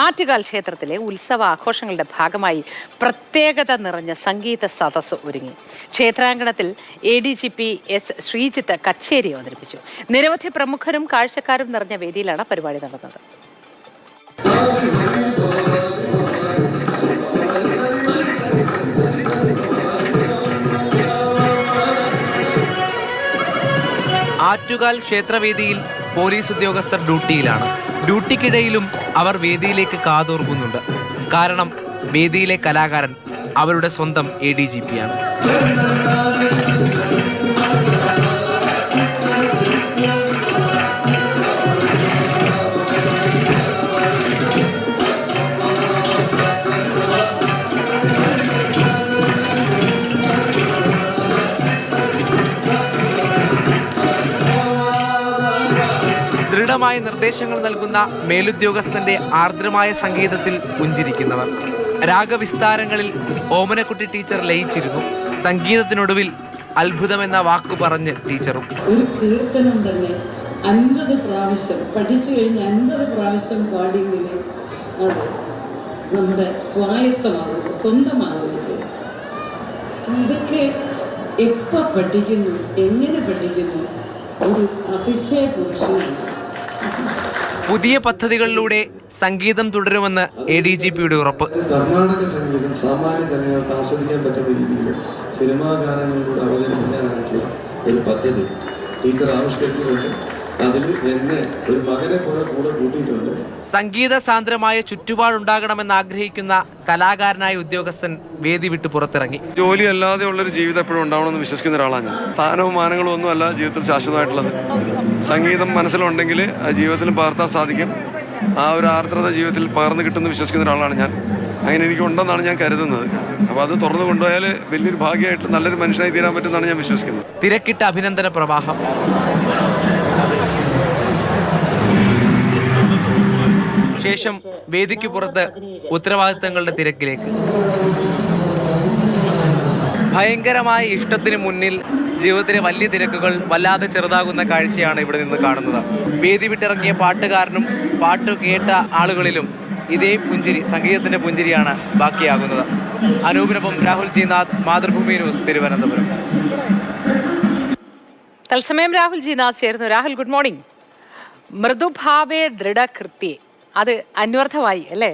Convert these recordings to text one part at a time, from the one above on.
ആറ്റുകാൽ ക്ഷേത്രത്തിലെ ഉത്സവ ആഘോഷങ്ങളുടെ ഭാഗമായി പ്രത്യേകത നിറഞ്ഞ സംഗീത സദസ്സ് ഒരുങ്ങി. ക്ഷേത്രാങ്കണത്തിൽ ADGP S ശ്രീജിത്ത് കച്ചേരി അവതരിപ്പിച്ചു. നിരവധി പ്രമുഖരും കാഴ്ചക്കാരും നിറഞ്ഞ വേദിയിലാണ് പരിപാടി നടന്നത്. ആറ്റുകാൽ ക്ഷേത്രവേദിയിൽ പോലീസ് ഉദ്യോഗസ്ഥർ ഡ്യൂട്ടിയിലാണ്. ഡ്യൂട്ടിക്കിടയിലും അവർ വേദിയിലേക്ക് കാതോർക്കുന്നുണ്ട്. കാരണം വേദിയിലെ കലാകാരൻ അവരുടെ സ്വന്തം ADGP ആണ്. ദൃഢമായ നിർദ്ദേശങ്ങൾ നൽകുന്ന മേലുദ്യോഗസ്ഥന്റെ ആർദ്രമായ സംഗീതത്തിൽ പുഞ്ചിരിക്കുന്നവർ. രാഗവിസ്താരങ്ങളിൽ ഓമനക്കുട്ടി ടീച്ചർ ലയിച്ചിരുന്നു. സംഗീതത്തിനൊടുവിൽ അത്ഭുതമെന്ന വാക്കു പറഞ്ഞ് ടീച്ചറും. ഒരു കീർത്തനം തന്നെ 50 പ്രാവശ്യം പഠിച്ചു കഴിഞ്ഞ് 50 പ്രാവശ്യം പാടിയെങ്കിൽ അത് നമ്മുടെ സ്വായത്തമാകും, സ്വന്തമാകുന്നത്. ഇതൊക്കെ എപ്പോൾ പഠിക്കുന്നു, എങ്ങനെ പഠിക്കുന്നു, ഒരു അതിശയ പുരുഷനാണ്. പുതിയ പദ്ധതികളിലൂടെ സംഗീതം തുടരുമെന്ന് ADGPയുടെ ഉറപ്പ്. കർണാടക സംഗീതം സാമാന്യ ജനങ്ങൾക്ക് ആസ്വദിക്കാൻ പറ്റുന്ന രീതിയിൽ സിനിമാ ഗാനങ്ങളിലൂടെ അവതരിപ്പിക്കാനായിട്ടുള്ള ഒരു പദ്ധതി ടീച്ചർ ആവിഷ്കരിച്ചിട്ടുണ്ട്. അതിൽ എന്നെ ഒരു മകനെ പോലെ കൂടെ കൂട്ടിയിട്ടുണ്ട്. സംഗീത സാന്ദ്രമായ ചുറ്റുപാടുണ്ടാകണമെന്ന് ആഗ്രഹിക്കുന്ന കലാകാരനായ ഉദ്യോഗസ്ഥൻ വേദി വിട്ട് പുറത്തിറങ്ങി. ജോലി അല്ലാതെ ഉള്ളൊരു ജീവിതം എപ്പോഴും ഉണ്ടാവണമെന്ന് വിശ്വസിക്കുന്ന ഒരാളാണ് ഞാൻ. സ്ഥാനവും മാനങ്ങളും ഒന്നും അല്ല ജീവിതത്തിൽ ശാശ്വതമായിട്ടുള്ളത്. സംഗീതം മനസ്സിലുണ്ടെങ്കിൽ ആ ജീവിതത്തിലും പകർത്താൻ സാധിക്കും. ആ ഒരു ആർദ്രത ജീവിതത്തിൽ പകർന്നു കിട്ടുമെന്ന് വിശ്വസിക്കുന്ന ഒരാളാണ് ഞാൻ. അങ്ങനെ എനിക്കുണ്ടെന്നാണ് ഞാൻ കരുതുന്നത്. അപ്പോൾ അത് തുറന്നു കൊണ്ടുപോയാൽ വലിയൊരു ഭാഗ്യമായിട്ട് നല്ലൊരു മനുഷ്യനായി തീരാൻ പറ്റുമെന്നാണ് ഞാൻ വിശ്വസിക്കുന്നത്. തിരക്കിട്ട അഭിനന്ദന പ്രവാഹം. ശേഷം വേദിക്ക് പുറത്ത് ഉത്തരവാദിത്തങ്ങളുടെ തിരക്കിലേക്ക്. ഭയങ്കരമായ ഇഷ്ടത്തിന് മുന്നിൽ ജീവിതത്തിലെ വലിയ തിരക്കുകൾ വല്ലാതെ ചെറുതാകുന്ന കാഴ്ചയാണ് ഇവിടെ നിന്ന് കാണുന്നത്. വേദി വിട്ടിറങ്ങിയ പാട്ടുകാരനും പാട്ട് കേട്ട ആളുകളിലും ഇതേ പുഞ്ചിരി, സംഗീതത്തിന്റെ പുഞ്ചിരിയാണ് ബാക്കിയാകുന്നത്. അനൂപിനൊപ്പം രാഹുൽ ജിനാഥ്, മാതൃഭൂമി ന്യൂസ്, തിരുവനന്തപുരം. തത്സമയം രാഹുൽ ജിനാഥ് ചേർന്നു. Rahul, good morning. മൃദുഭാവേ ദൃഢകൃത്യേ, അത് അന്വർത്ഥമായി അല്ലേ?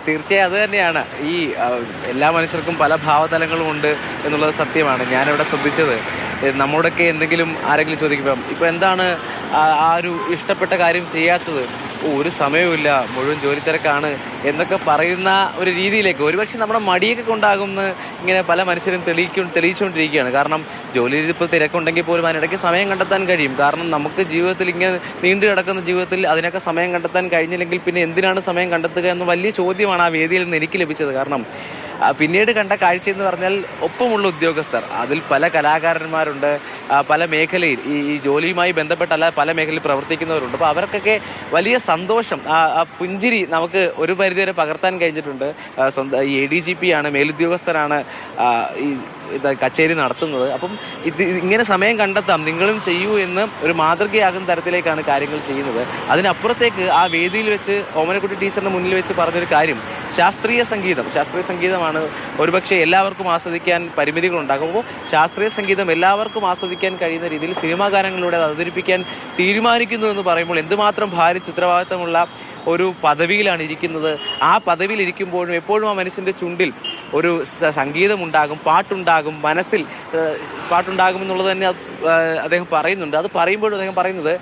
തീർച്ചയായും അത് തന്നെയാണ്. ഈ എല്ലാ മനുഷ്യർക്കും പല ഭാവതലങ്ങളും ഉണ്ട് എന്നുള്ളത് സത്യമാണ്. ഞാനിവിടെ ശ്രദ്ധിച്ചത്, നമ്മളോടൊക്കെ എന്തെങ്കിലും ആരെങ്കിലും ചോദിക്കുമ്പം ഇപ്പോൾ എന്താണ് ആ ഒരു ഇഷ്ടപ്പെട്ട കാര്യം ചെയ്യാത്തത്, ഒരു സമയമില്ല, മുഴുവൻ ജോലി തിരക്കാണ് എന്നൊക്കെ പറയുന്ന ഒരു രീതിയിലേക്ക് ഒരുപക്ഷെ നമ്മുടെ മടിയൊക്കെ കൊണ്ടാകുമെന്ന് ഇങ്ങനെ പല മനുഷ്യരും തെളിയിച്ചുകൊണ്ടിരിക്കുകയാണ്. കാരണം ജോലിയിൽ ഇപ്പോൾ തിരക്കുണ്ടെങ്കിൽ പോലും അതിനിടയ്ക്ക് സമയം കണ്ടെത്താൻ കഴിയും. കാരണം നമുക്ക് ജീവിതത്തിൽ ഇങ്ങനെ നീണ്ടു കിടക്കുന്ന ജീവിതത്തിൽ അതിനൊക്കെ സമയം കണ്ടെത്താൻ കഴിഞ്ഞില്ലെങ്കിൽ പിന്നെ എന്തിനാണ് സമയം കണ്ടെത്തുക എന്ന വലിയ ചോദ്യമാണ് ആ വേദിയിൽ നിന്ന് എനിക്ക് ലഭിച്ചത്. കാരണം പിന്നീട് കണ്ട കാഴ്ച എന്ന് പറഞ്ഞാൽ ഒപ്പമുള്ള ഉദ്യോഗസ്ഥർ, അതിൽ പല കലാകാരന്മാരുണ്ട്, പല മേഖലയിൽ ഈ ജോലിയുമായി ബന്ധപ്പെട്ടല്ല പല മേഖലയിൽ പ്രവർത്തിക്കുന്നവരുണ്ട്. അപ്പോൾ അവർക്കൊക്കെ വലിയ സന്തോഷം, ആ പുഞ്ചിരി നമുക്ക് ഒരു പരിധിവരെ പകർത്താൻ കഴിഞ്ഞിട്ടുണ്ട്. സ്വന്തം ഈ ADGP ആണ്, മേലുദ്യോഗസ്ഥരാണ് ഈ കച്ചേരി നടത്തുന്നത്. അപ്പം ഇങ്ങനെ സമയം കണ്ടെത്താം, നിങ്ങളും ചെയ്യൂ എന്ന് ഒരു മാതൃകയാകുന്ന തരത്തിലേക്കാണ് കാര്യങ്ങൾ ചെയ്യുന്നത്. അതിനപ്പുറത്തേക്ക് ആ വേദിയിൽ വെച്ച് ഓമനക്കുട്ടി ടീച്ചറിൻ്റെ മുന്നിൽ വെച്ച് പറഞ്ഞൊരു കാര്യം, ശാസ്ത്രീയ സംഗീതമാണ്. ഒരുപക്ഷെ എല്ലാവർക്കും ആസ്വദിക്കാൻ പരിമിതികളുണ്ടാകും. അപ്പോൾ ശാസ്ത്രീയ സംഗീതം എല്ലാവർക്കും ആസ്വദിക്കാൻ കഴിയുന്ന രീതിയിൽ സിനിമാ ഗാനങ്ങളിലൂടെ അത് അവതരിപ്പിക്കാൻ തീരുമാനിക്കുന്നു എന്ന് പറയുമ്പോൾ എന്തുമാത്രം ഭാരിച്ച ഉത്തരവാദിത്തമുള്ള ഒരു പദവിയിലാണ് ഇരിക്കുന്നത്. ആ പദവിയിൽ ഇരിക്കുമ്പോഴും എപ്പോഴും ആ മനുഷ്യൻ്റെ ചുണ്ടിൽ ഒരു സംഗീതമുണ്ടാകും, പാട്ടുണ്ടാകും, മനസ്സിൽ പാട്ടുണ്ടാകും എന്നുള്ളത് തന്നെ അദ്ദേഹം പറയുന്നുണ്ട്. അത് പറയുമ്പോഴും അദ്ദേഹം പറയുന്നത്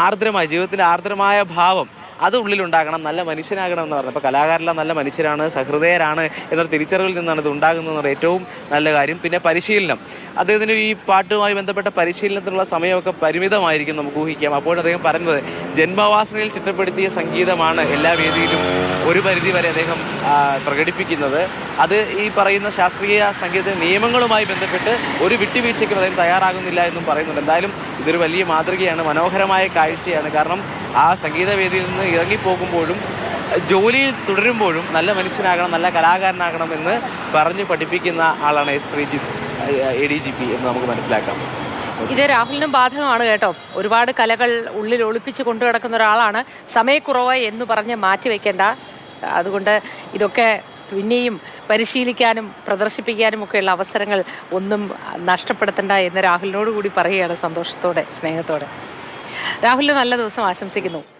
ആർദ്രമായ ജീവിതത്തിൻ്റെ ആർദ്രമായ ഭാവം അത് ഉള്ളിലുണ്ടാകണം, നല്ല മനുഷ്യനാകണം എന്ന് പറഞ്ഞത്. അപ്പോൾ കലാകാരെല്ലാം നല്ല മനുഷ്യരാണ്, സഹൃദയരാണ് എന്നൊരു തിരിച്ചറിവിൽ നിന്നാണ് ഇത് ഉണ്ടാകുന്നതെന്നുള്ള ഏറ്റവും നല്ല കാര്യം. പിന്നെ പരിശീലനം, അദ്ദേഹത്തിന് ഈ പാട്ടുമായി ബന്ധപ്പെട്ട പരിശീലനത്തിനുള്ള സമയമൊക്കെ പരിമിതമായിരിക്കും നമുക്ക് ഊഹിക്കാം. അപ്പോൾ അദ്ദേഹം പറയുന്നത് ജന്മവാസനയിൽ ചിട്ടപ്പെടുത്തിയ സംഗീതമാണ് എല്ലാ വേദിയിലും ഒരു പരിധി വരെ അദ്ദേഹം പ്രകടിപ്പിക്കുന്നത്. അത് ഈ പറയുന്ന ശാസ്ത്രീയ സംഗീത നിയമങ്ങളുമായി ബന്ധപ്പെട്ട് ഒരു വിട്ടുവീഴ്ചയ്ക്കും അദ്ദേഹം തയ്യാറാകുന്നില്ല എന്നും പറയുന്നുണ്ട്. എന്തായാലും ഇതൊരു വലിയ മാതൃകയാണ്, മനോഹരമായ കാഴ്ചയാണ്. കാരണം ആ സംഗീതവേദിയിൽ നിന്ന് ഇറങ്ങിപ്പോകുമ്പോഴും ജോലിയിൽ തുടരുമ്പോഴും നല്ല മനുഷ്യനാകണം, നല്ല കലാകാരനാകണം എന്ന് പറഞ്ഞ് പഠിപ്പിക്കുന്ന ആളാണ് ശ്രീജിത്ത് ADGP എന്ന് നമുക്ക് മനസ്സിലാക്കാം. ഇത് രാഹുലിനും ബാധകമാണ് കേട്ടോ. ഒരുപാട് കലകൾ ഉള്ളിൽ ഒളിപ്പിച്ച് കൊണ്ടു നടക്കുന്ന ഒരാളാണ്. സമയക്കുറവ് എന്ന് പറഞ്ഞ് മാറ്റിവെക്കേണ്ട. അതുകൊണ്ട് ഇതൊക്കെ പിന്നെയും പരിശീലിക്കാനും പ്രദർശിപ്പിക്കാനും ഒക്കെയുള്ള അവസരങ്ങൾ ഒന്നും നഷ്ടപ്പെടുത്തണ്ട എന്ന് രാഹുലിനോട് കൂടി പറയുകയാണ് സന്തോഷത്തോടെ, സ്നേഹത്തോടെ. രാഹുലിന് നല്ല ദിവസം ആശംസിക്കുന്നു.